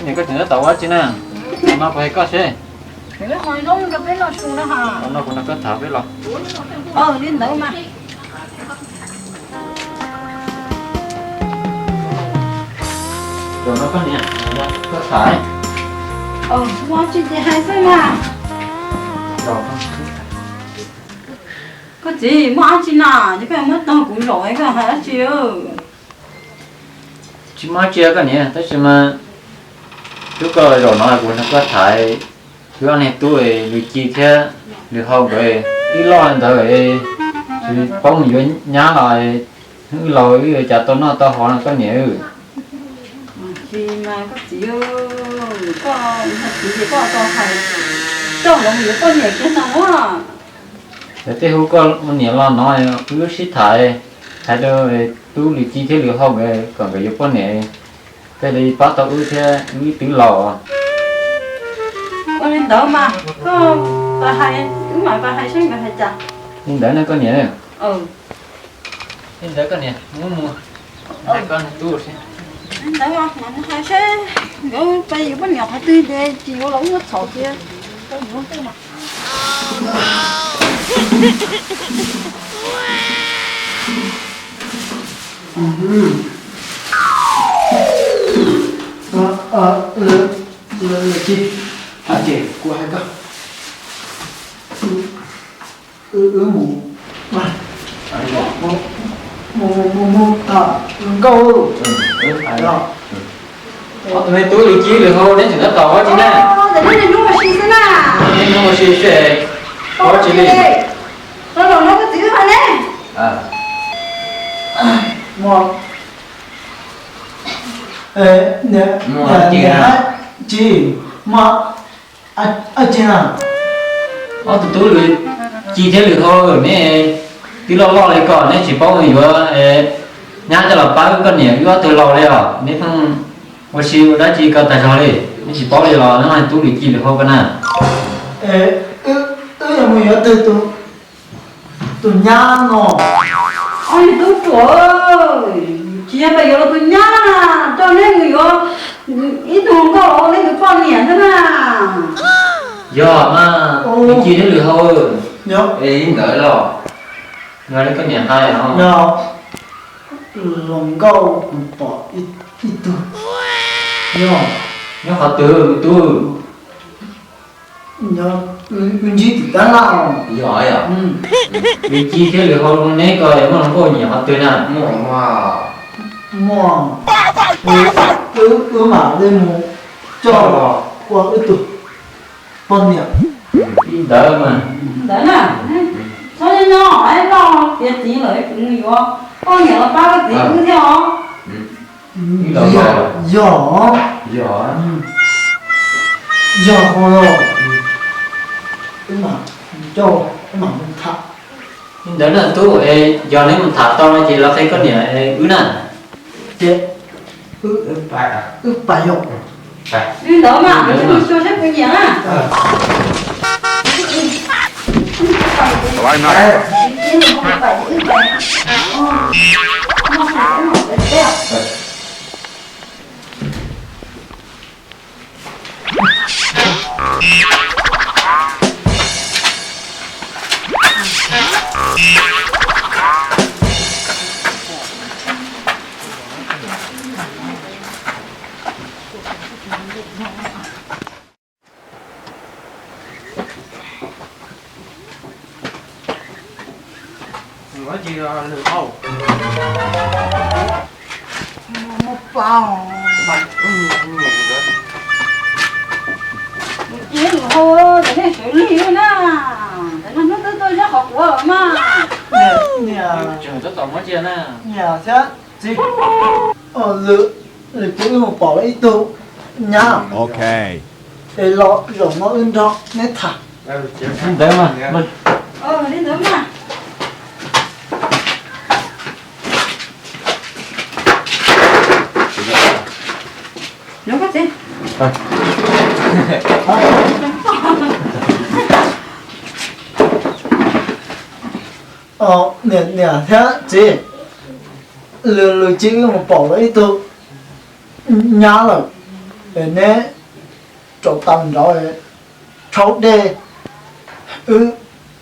những cái chuyện đó tàu quá chứ nè nó phải có xe cái hồi đó nó biết nó xuống đó hả nó cũng nó có thả biết rồi đi đâu mà rồi nó có nè nó có thải mua chuyện gì hay thế mà rồi có gì mua ăn chi nào chứ cái mất tao cũng rồi cái hả chiều chỉ mới chia cái này thế chứ mà lúc rồi rồi nó cũng nó có thải thứ này tôi được chi thế được hậu rồi ít lo rồi thì phong dưới nhá lại những lối chả tôi nó tao họ nó có nhiều gì mà có gì ơi có gì có tao hay trong lòng nhiều có nhiều cái nào á để thế hôm có một nhiều lo nói cứ xí thải hay đâu tôi được chi thế được hậu rồi còn cái con này cái đi bắt tao thế như tiếng lò con lên đâu mà có bà hay cứ mà bà hay sinh bà hay chặt nhưng đấy nó có nhiều ừ đấy có nhiều muốn mua hai con tôi xem đấy mà nó hay sẽ rồi bây giờ bắt nhọc hay tươi để chỉ có lẩu nó sọt kia có nhiều cái mà chị chị của hai con mù mà mù câu phải rồi mày tôi được chi được không đến chừng nó tàu chứ nè để nó đi mua xí thế nào nên nó xí sẽ có chỉ đi nó có chữ hả nè mò chị mà chị nào tôi được chi thế được thôi nè tí lo lại còn nè chỉ bao người vừa nhá cho là ba cái nhỉ vừa từ lo đấy à nếu không một xíu đã chỉ có tài sản đi nó chỉ bao lại lo nó hay tôi được chi được không cái nào là một yếu từ nhá nó ôi tôi trời chị bây giờ là tôi nhá cho nên người có ít thùng có lấy cái con nhỉ thế nào giờ mà chi thế được thôi nhớ đợi lo người đấy có nhà hai không nhớ lòng câu bỏ ít từ nhớ họ từ tôi nhớ gì thì ta nào giỏi à vì chi thế được không nấy coi mà nó có nhiều họ từ nào mua mà lên mua cho qua ít từ con nhỉ đỡ mà đấy nè sao nên nó hỏi lo tiền gì lại cũng nhiều con nhớ là ba cái gì cứ theo giỏ rồi mà cho mà mình thả đỡ là tôi giờ nếu mình thả to thì là thấy có nhiều nè chết phải không phải đi đỡ mà mình cho xếp cái gì á Lại này. nói chi được không một vòng chuyện thôi để này xử lý nè để nó tôi ra học vợ mà nè trường rất tổng nói chuyện nè nè thế gì lựa cũng một bỏ ít tu nhá Ok. để lo rồi nó in đó nét thả đấy mà đi nữa mà nó có gì nè thế gì lừa chỉ một bỏ ít tu nhá rồi nè chỗ tầm rồi cháu đê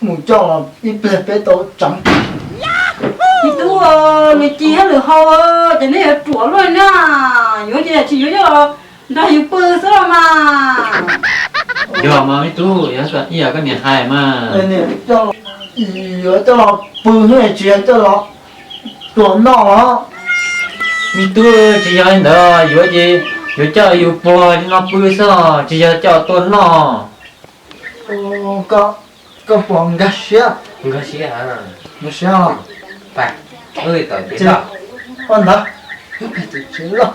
một cho là ít bé tổ trắng thì tu người chị hết được hầu cho nên là chuột luôn nha nhớ chị chỉ nhớ cho nó hiểu bự sao mà giờ mà mấy chú giờ cái này hay mà nè cho cho là bự này chị cho là tuần nọ mấy chú chỉ giờ đó giờ gì giờ cho yêu bò nó bự sao chỉ giờ cho tuần nọ có phòng gà xía Enggak sih ya. gà xía à Pak. Ơi tao biết chứ đó. con đó cứ phải tự chế rồi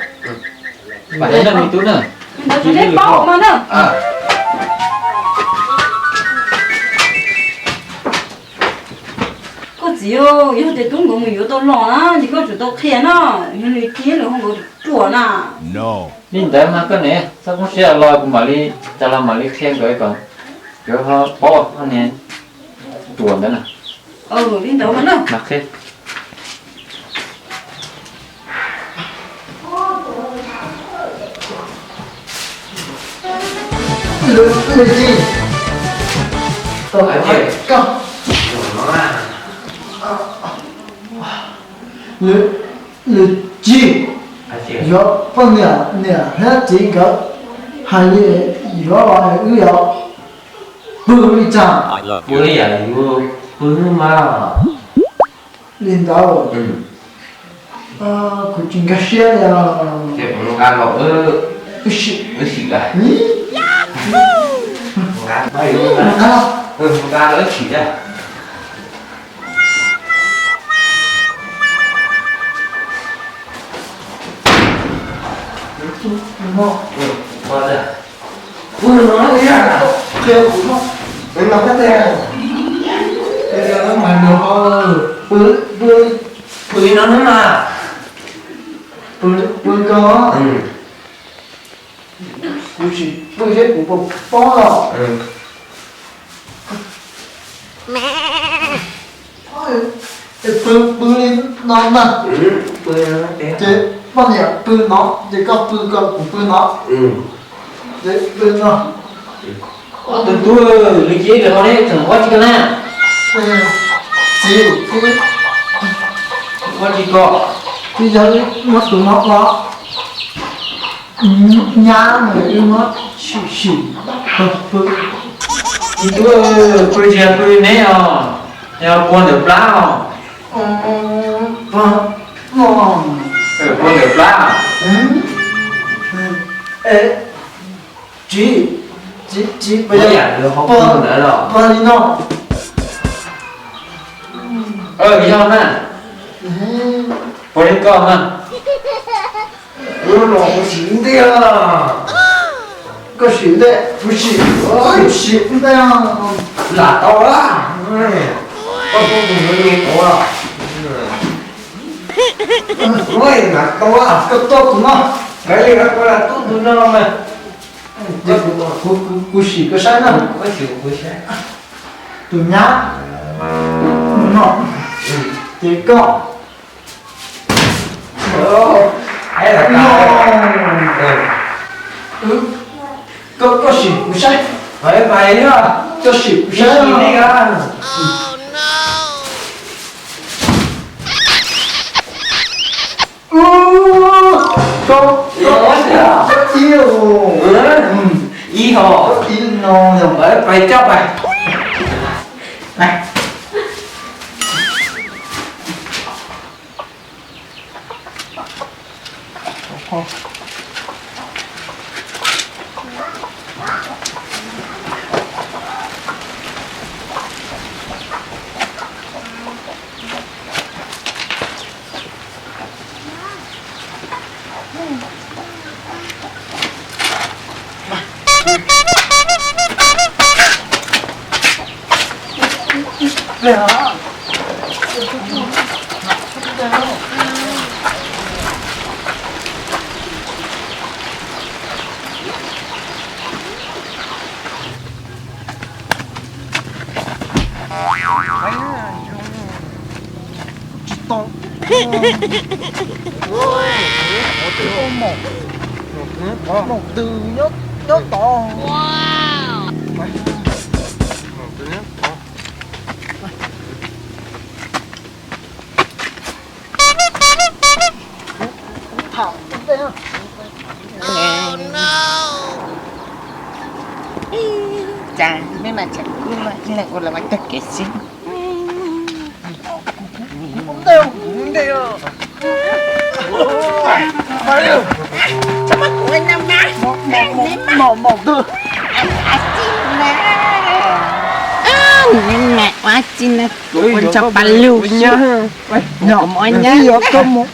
bạn ấy là mấy chú nữa nó chỉ đến bao mà nữa À. có gì ô yêu thì tung của mình yêu tôi lo á chỉ có chủ tôi khen nó nhưng người kia là không có chuột à nên đấy mà cái này sao cũng sẽ lo của mà đi cho làm mà đi khen cái còn cái họ bỏ anh này tuần đó nè đi đâu mà nữa mặc hết lười gì tôi Anh phải chị. con Nó à. lười gì Anh chị. có phân nè hết chỉ có hai lưỡi có loại ư có bự đi chăng Bữa giờ vừa bữa mà. lên đầu Ừ. của chúng ta sẽ là Chị muốn ăn một cái gì cái gì cả. nhỉ Muốn ăn bay luôn á. Muốn ăn nữa chỉ ra. nó Qua đây. Vừa nói đi à. theo của nó Đừng làm cái này. bây giờ nó mà nó bự bự Bữa nó nữa mà. bự có Ừ. của chị bự hết của bố bó rồi Ừ. bự lên nó nè Ừ. Bữa nó thế. chế bao nhiêu bự nó chế có bự cơ của bự nó Ừ. chế bự nó tụi tôi lý trí được không đấy thằng quá chỉ nè chỉ cái quá chỉ có bây giờ nó tụi nó có nhá người yêu nó xì bự thì tôi giờ tôi nè theo quân được lá ngon quân được lá ê chị bây Bây giờ giờ được không có nữa rồi. bao nhiêu nó cái sao nè quân được con mà Bữa nó không chín thế à. có xỉu đấy不是ôi xỉu đấy Là to đó. Con không dùng nó nghe to à. Ôi là to à. cái to của nó Cái này nó có là tốt hơn nó mà. của xỉu cái sai nó Có chịu với xe. tụi nhá nó chỉ có Hay là cái. có xỉu cái sai Phải phải nữa. có xỉu cái Cái sai gì đi ra. có yêu Y hồ. có yêu nó rồi Phải phải chóc này. này Một từ nhốt nhốt to. Thảo đây ha. Chà, mấy mà chắc cũng là gọi là bánh tất kết xin. Không đều, không đều. Sao mà của anh năm má? Một từ. Nhưng mẹ quá xin là con cho bà lưu nhá. Nhỏ mọi nhá. Cái gì có một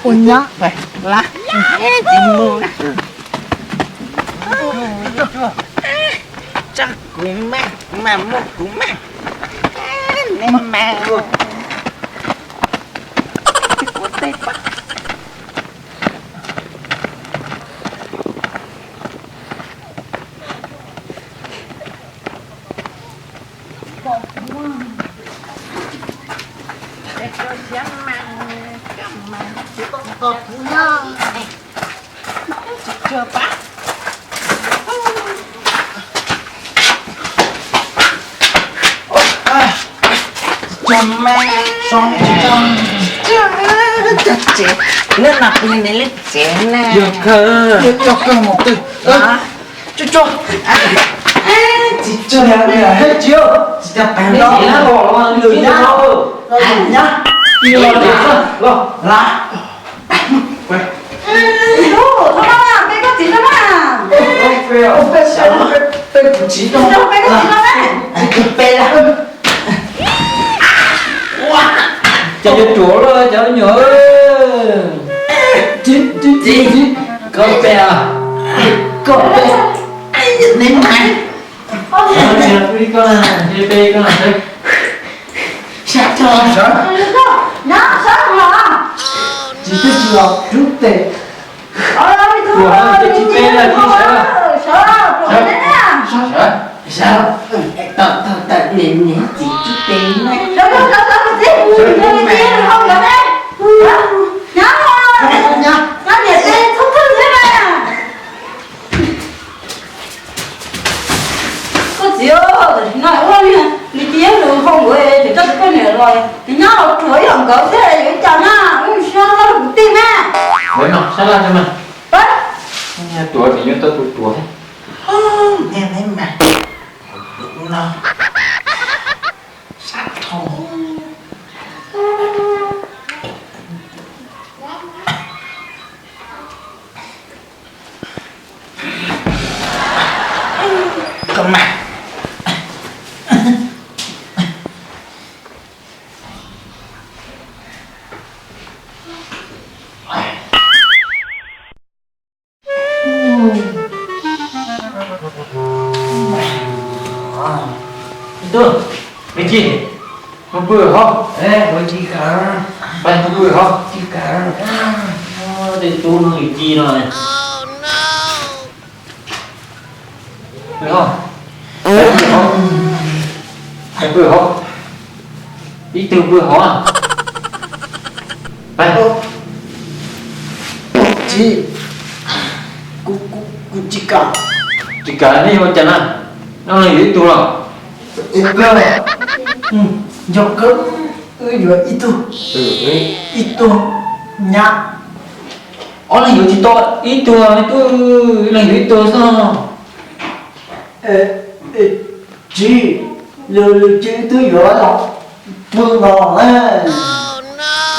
nhá. Là chị mua. Chắc cũng mà một cũng mà. Nên mà. Của tay bắt. Chưa bắt. Chồng mẹ xong chồng chật chẹp nên là pin này lên chén nè Được cơ. Cho cơ một từ. Cho. chị Chưa hết chưa? chị cho bạn Nó chỉ là bỏ nó lười nhá. Nhá. Nhiều là là Ô, thôi mà, bé có gì đâu mà. Ông phải sao? Phải của chị đâu? Đâu, bé có gì đâu đấy. cái bê là cho chúa rồi cho nhớ. Chị Con bè à? Con bé. nên mày Ô, Đi con à, đi bê con à. sao cho nhá, sao hả? Chị thích chưa? Rút tệ. Ôi, thôi, Cái chị bê là chị sợ. Sợ, rồi đấy nè. sao tao nên chị chút tiền này Đâu, gì? Không được đấy. Nhá thôi. Nhá. Nhá, để đi, không thương thế mà. Có gì ơi, nói ôi nè, đi kiếm được không rồi thì chắc cái này rồi. Thì nhá, nó thổi hỏng cỡ thế này với chồng á, sao nó được tim á. Đấy nó, sao là cho mình. Đấy. Nhà tuổi thì nhớ tôi tuổi thế. em thấy mà nó sao thôi con mặt Được, cái gì? Một bữa không? ê có gì cả Bạn một bữa không? gì cả Để tôi nó nghỉ chi rồi. Được không? Đấy, bữa không? Cái bữa không? Đi từ bữa không à? Bạn Chị. Cô chị cả. chỉ cả này mà chẳng à? Nó là gì tôi rồi? Em cơ. Cho cơ. Rồi itu. Itu. Nhá. Nó là gì thì to? Ít tôi là gì tôi sao? Chị. Lừa chị tôi rồi đó. Thương nó ấy.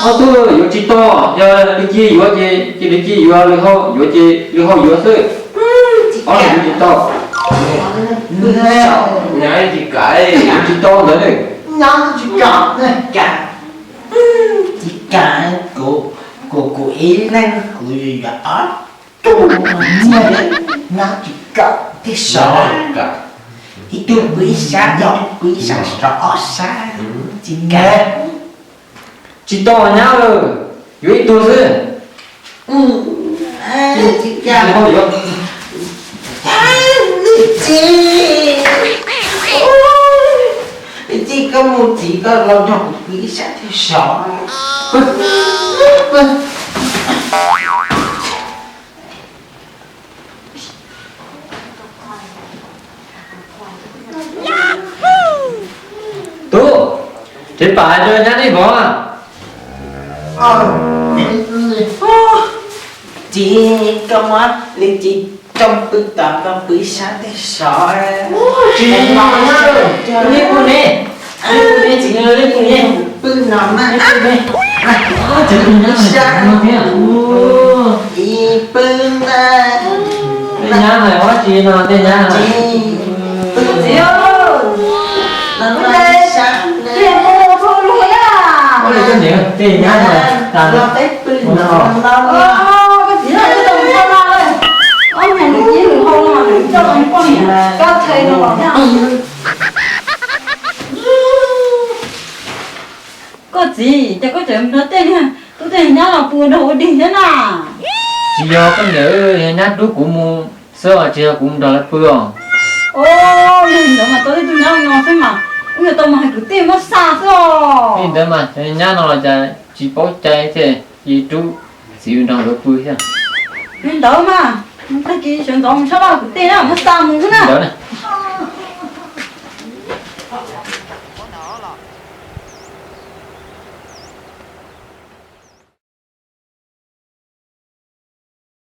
tôi yo chỉ to, giờ đi chi yo chỉ đi chi yo lì hao yo chỉ lì hao yo sơ. Nó là gì to? Nhảy chỉ cái chỉ to đấy. Nhá chị cả này. cả chị cả của ý năng của gì đó Nhá chị cả. thế sợ Cả. thì tôi quý xa đó quý xa rõ xa chị cả Chỉ to nhá rồi. Yo tôi sơ. chị Lì hao yo. chị có một chị có lòng trọng quý xa thế sợ Chết bà cho nhá đi bỏ à. Chị công á lên chị trong bữa tạm trong bữa sáng thế sợ Chị nói đi cô nè. Đi cô nè chị ơi đi cô nè. bữa nằm á Chết cô nhá. chị bữa nè Cái nhá này hóa chị nào tên nhá này. Chị ơi, nó sáng chị mua cô luôn á. Có lấy cái gì không? Tên nhá này. nó tới bữa nằm Cái chị này cái đồng con ra đây. Ông này nó chỉ được không mà được cho anh con nhà. Các thầy nó bảo nha. Có gì, chắc có chuyện nó tên ha. Tôi tên nhá là vừa đầu đi thế nào. Chị có cái nữ nhá đứa cũng mua sơ chị cũng đòi là phương. Ô, nên nữa mà tôi nhá nó thế mà. Người tôi mà hay cứ tìm nó xa rồi. Nên đó mà nhá nó là chị bó cháy thế chị chú xíu nào được vui chứ. Nên đó mà. Cái chị chuyện đó sao mà cứ tìm nó xa mình thế nào. Đó này.